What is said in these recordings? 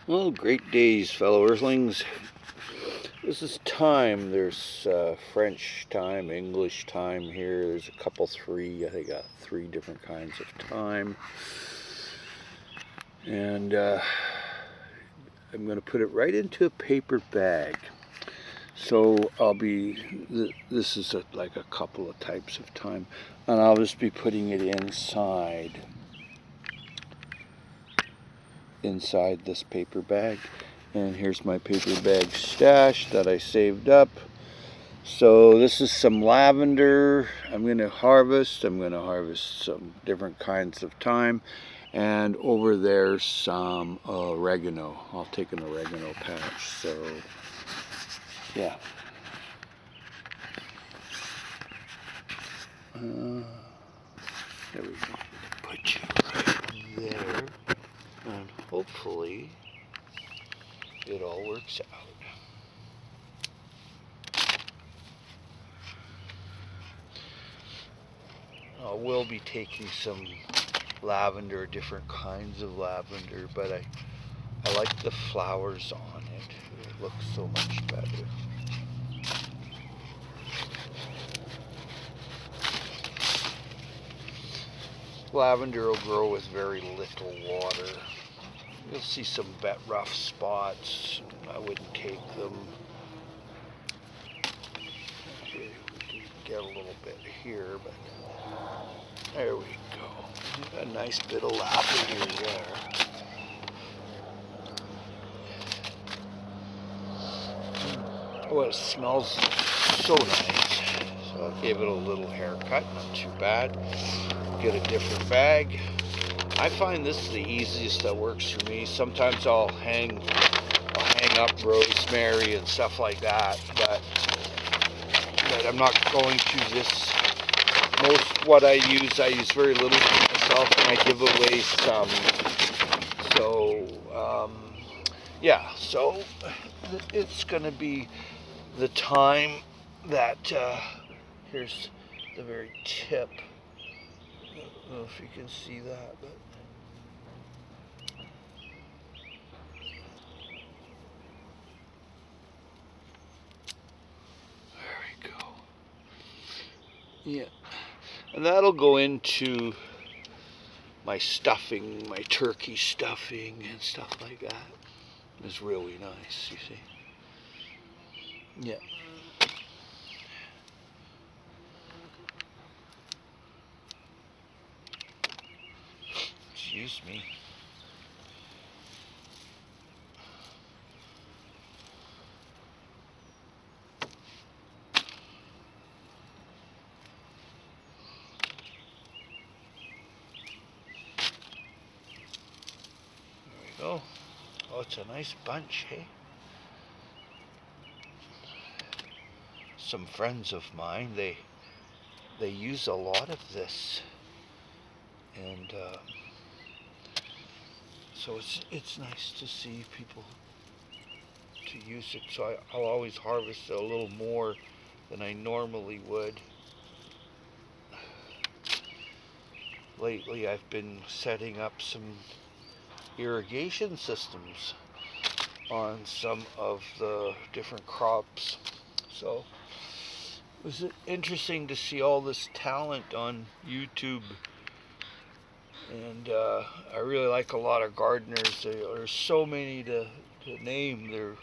Well, great days, fellow Earthlings. This is time. There's French time, English time here. There's a couple, three. I think got three different kinds of time. And I'm going to put it right into a paper bag. So this is like a couple of types of time. And I'll just be putting it inside this paper bag. And here's my paper bag stash that I saved up. So this is some lavender I'm going to harvest. I'm going to harvest some different kinds of thyme. And over there's some oregano. I'll take an oregano patch. So, yeah. There we go. Put you right there. And hopefully it all works out. I will be taking some lavender, different kinds of lavender, but I like the flowers on it. It looks so much better. Lavender will grow with very little water. You'll see some rough spots. I wouldn't take them. Okay, we can get a little bit here, but there we go. A nice bit of lavender there. Oh, it smells so nice. So I gave it a little haircut, not too bad. Get a different bag. I find this is the easiest that works for me. Sometimes I'll hang up rosemary and stuff like that, but I'm not going to this. Most what I use very little for myself, and I give away some. So yeah, so it's going to be the time that here's the very tip. I don't know if you can see that, but there we go. Yeah, and that'll go into my stuffing, my turkey stuffing and stuff like that. It's really nice, you see. Yeah. Excuse me. There we go. Oh, it's a nice bunch, hey? Some friends of mine, they use a lot of this, and so it's nice to see people to use it. So I'll always harvest a little more than I normally would. Lately, I've been setting up some irrigation systems on some of the different crops. So it was interesting to see all this talent on YouTube. And I really like a lot of gardeners. There's so many to name.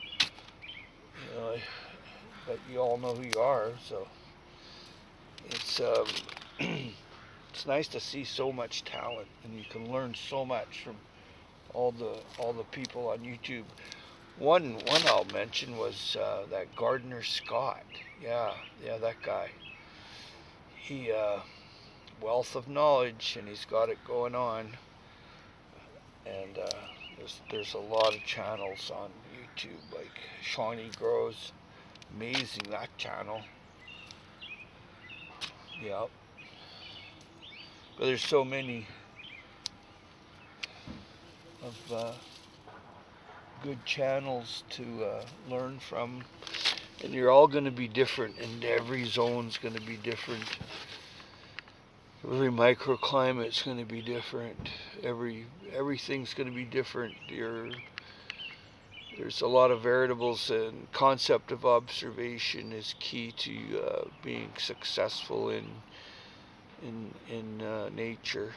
But you all know who you are. So it's it's nice to see so much talent, and you can learn so much from all the people on YouTube. One I'll mention was that Gardner Scott. Yeah, that guy. He wealth of knowledge, and he's got it going on. And there's a lot of channels on YouTube, like Shawnee Grows. Amazing, that channel. Yep. But there's so many of good channels to learn from, and you're all going to be different, and every zone's going to be different. Every microclimate's going to be different. Everything's going to be different. there's a lot of variables, and concept of observation is key to being successful in nature.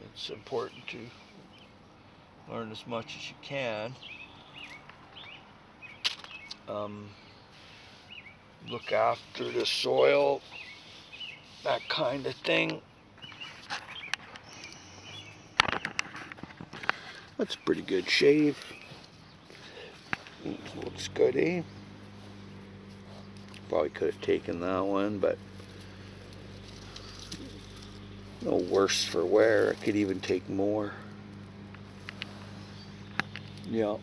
It's important to learn as much as you can. Look after the soil, that kind of thing. That's a pretty good shave. Looks good, eh? Probably could have taken that one, but no worse for wear. I could even take more. Yeah.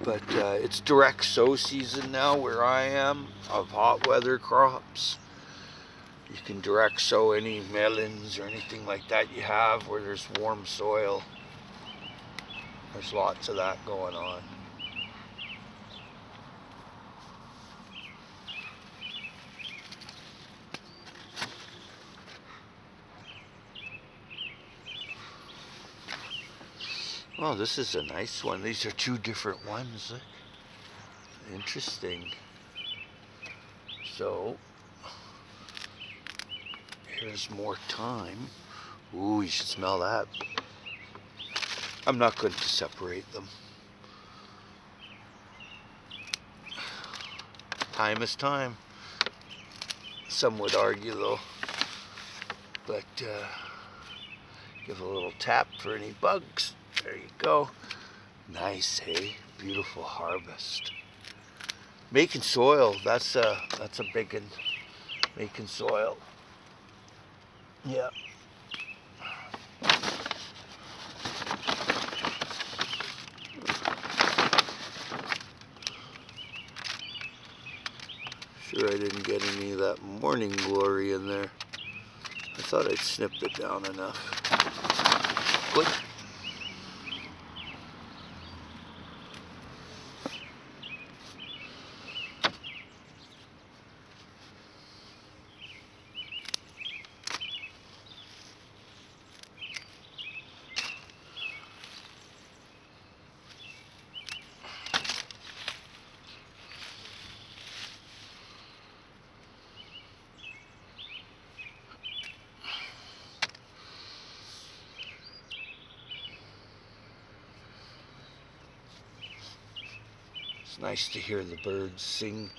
But it's direct sow season now where I am of hot weather crops. You can direct sow any melons or anything like that you have where there's warm soil. There's lots of that going on. Oh, this is a nice one. These are two different ones. Interesting. So, here's more thyme. Ooh, you should smell that. I'm not going to separate them. Thyme is thyme. Some would argue though. But give a little tap for any bugs. There you go. Nice, hey? Beautiful harvest. Making soil, that's a big one. Making soil. Yeah. Sure I didn't get any of that morning glory in there. I thought I'd snipped it down enough. Good. It's nice to hear the birds sing.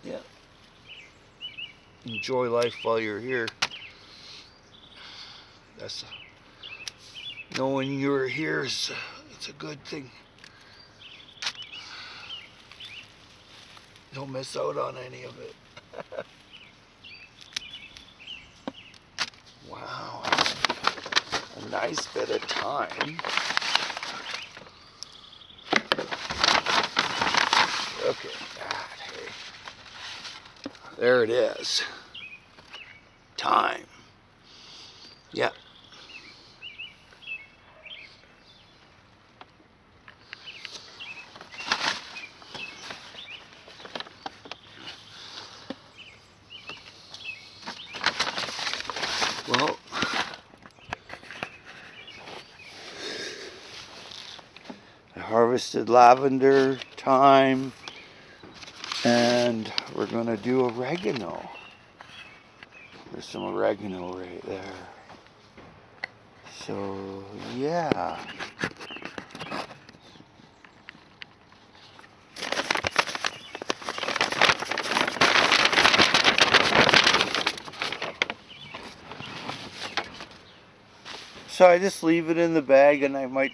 Yeah. Enjoy life while you're here. That's knowing you're here is it's a good thing. Don't miss out on any of it. Wow, a nice bit of time. Look at that, hey. There it is. Time. Yeah. Well, I harvested lavender, thyme, and we're gonna do oregano. There's some oregano right there. So, yeah. So I just leave it in the bag, and I might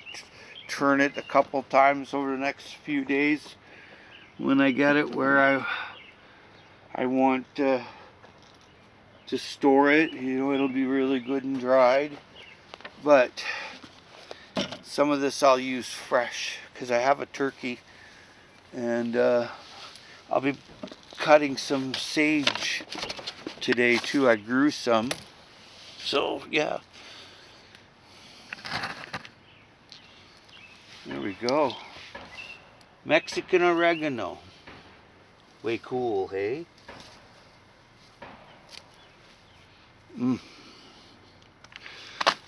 turn it a couple times over the next few days when I get it where I want to store it. You know, it'll be really good and dried. But some of this I'll use fresh because I have a turkey, and I'll be cutting some sage today too. I grew some. So yeah. There we go. Mexican oregano. Way cool, hey?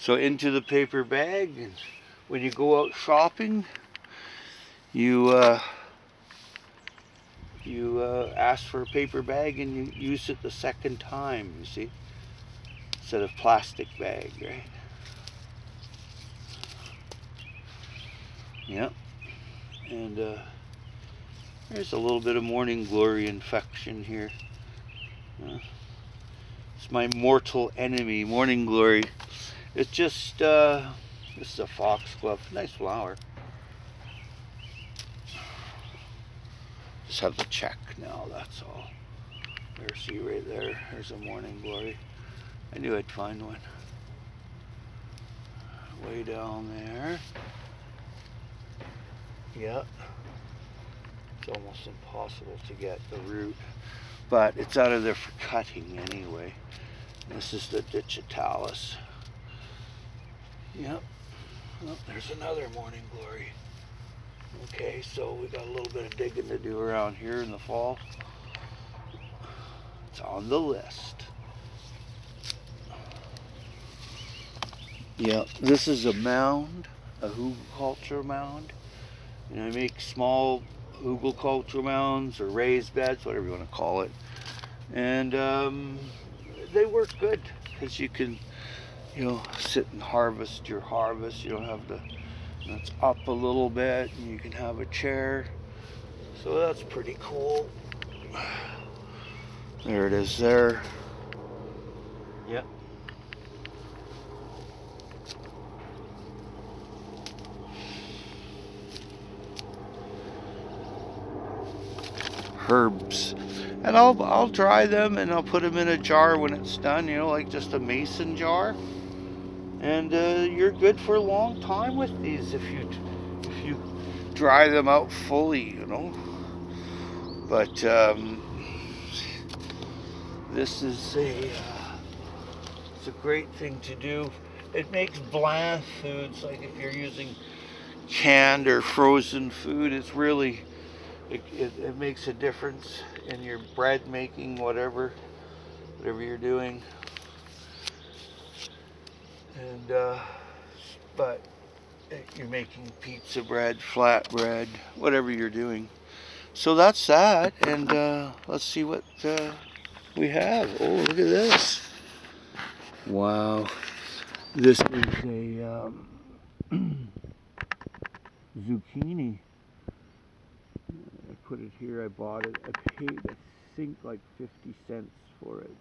So into the paper bag, and when you go out shopping, you ask for a paper bag and you use it the second time, you see, instead of plastic bag, right? Yep. And there's a little bit of morning glory infection here. It's my mortal enemy, morning glory. It's just, this is a foxglove, nice flower. Just have to check now, that's all. There's, see right there, there's a morning glory. I knew I'd find one. Way down there. Yep. It's almost impossible to get the root, but it's out of there for cutting anyway. This is the digitalis. Yep. Oh, there's another morning glory. Okay, so we got a little bit of digging to do around here in the fall. It's on the list. Yep, this is a mound, a hugelkultur mound. You know, I make small hugelkultur mounds or raised beds, whatever you want to call it. And they work good because you can, you know, sit and harvest your harvest. You don't have to, it's up a little bit and you can have a chair. So that's pretty cool. There it is there. Yep. Herbs, and I'll dry them and I'll put them in a jar when it's done, you know, like just a mason jar, and you're good for a long time with these if you dry them out fully, you know. But this is it's a great thing to do. It makes bland foods, like if you're using canned or frozen food, it's really it makes a difference in your bread making, whatever you're doing. And but you're making pizza bread, flat bread, whatever you're doing. So that's that, and let's see what we have. Oh, look at this! Wow, this is a zucchini. I put it here, I bought it, I paid, I think, like 50 cents for it,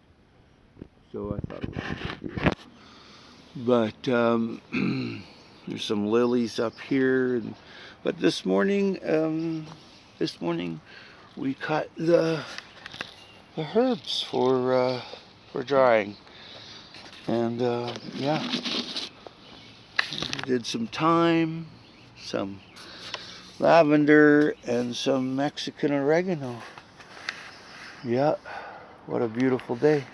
so I thought it was a good deal. But there's some lilies up here, but this morning we cut the herbs for drying, and yeah, we did some thyme, some lavender, and some Mexican oregano. Yeah, what a beautiful day.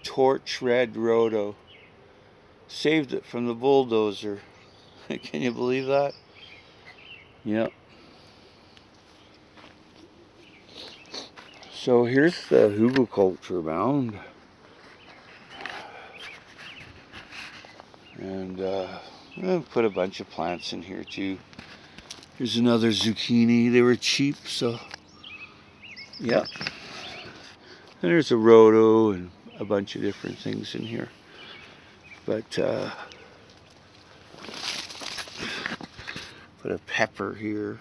Torch red rhodo. Saved it from the bulldozer. Can you believe that? Yep. So here's the hugelkultur mound. And I'll put a bunch of plants in here too. Here's another zucchini. They were cheap, so yeah. And there's a rhodo and a bunch of different things in here. But put a pepper here.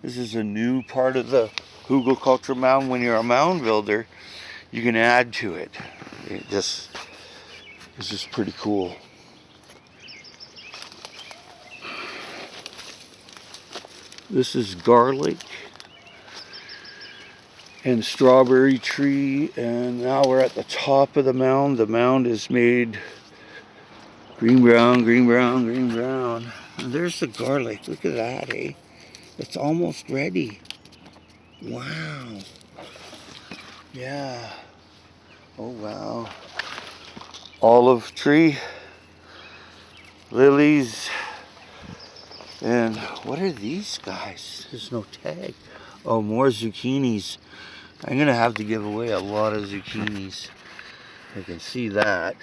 This is a new part of the hugelkultur mound. When you're a mound builder, you can add to it. It's just pretty cool. This is garlic and strawberry tree, and now we're at the top of the mound. The mound is made green brown, green brown, green brown. there's the garlic. Look at that, eh? It's almost ready. Wow. Yeah. Oh, wow. Olive tree. Lilies. And what are these guys? There's no tag. Oh, more zucchinis. I'm going to have to give away a lot of zucchinis. I can see that.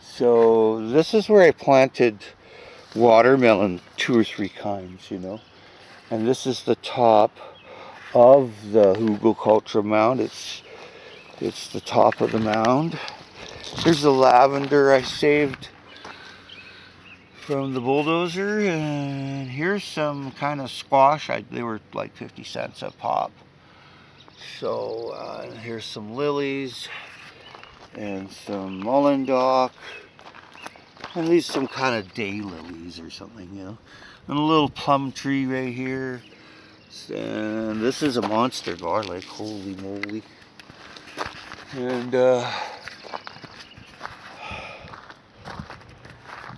So this is where I planted watermelon 2 or 3 kinds, you know. And this is the top of the hugelkultur mound. It's the top of the mound. Here's the lavender I saved from the bulldozer, and here's some kind of squash. They were like 50 cents a pop. So here's some lilies and some mullendock, and these some kind of day lilies or something, you know. And a little plum tree right here. And this is a monster garlic, holy moly. And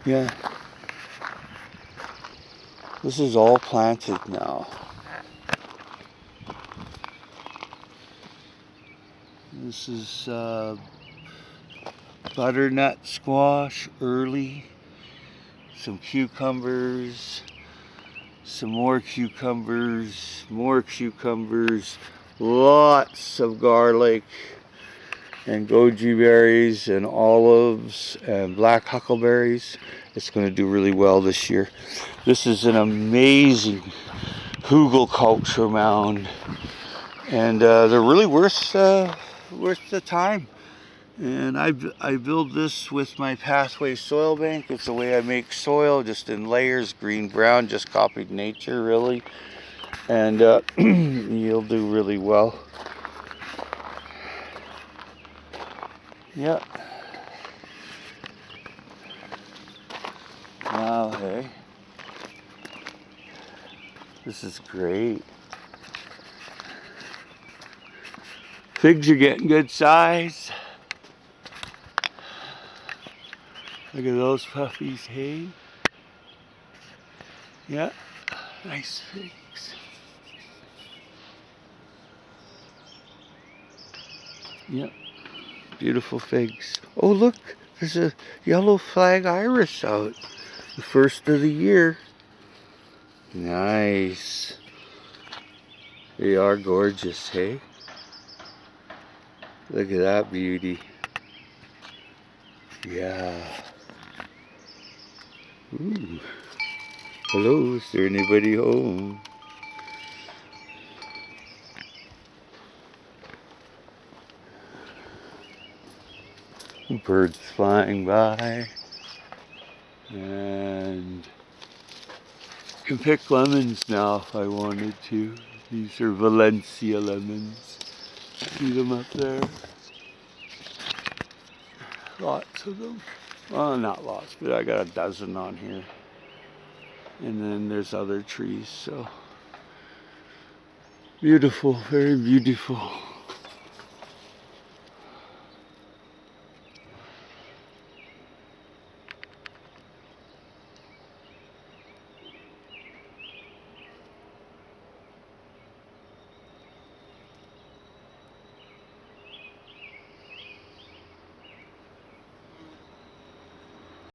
yeah, this is all planted now. This is butternut squash early, some cucumbers, some more cucumbers, lots of garlic and goji berries and olives and black huckleberries. It's going to do really well this year. This is an amazing hugelkultur mound, and they're really worth the time. And I build this with my Pathway soil bank. It's the way I make soil, just in layers, green, brown, just copied nature, really. And you'll do really well. Yep. Wow, hey. This is great. Figs are getting good size. Look at those puppies, hey? Yeah, nice figs. Yep, beautiful figs. Oh, look, there's a yellow flag iris out. The first of the year. Nice. They are gorgeous, hey? Look at that beauty. Yeah. Ooh. Hello, is there anybody home? Birds flying by. And you can pick lemons now if I wanted to. These are Valencia lemons. See them up there? Lots of them. Well, not lots, but I got a dozen on here. And then there's other trees, so beautiful, very beautiful.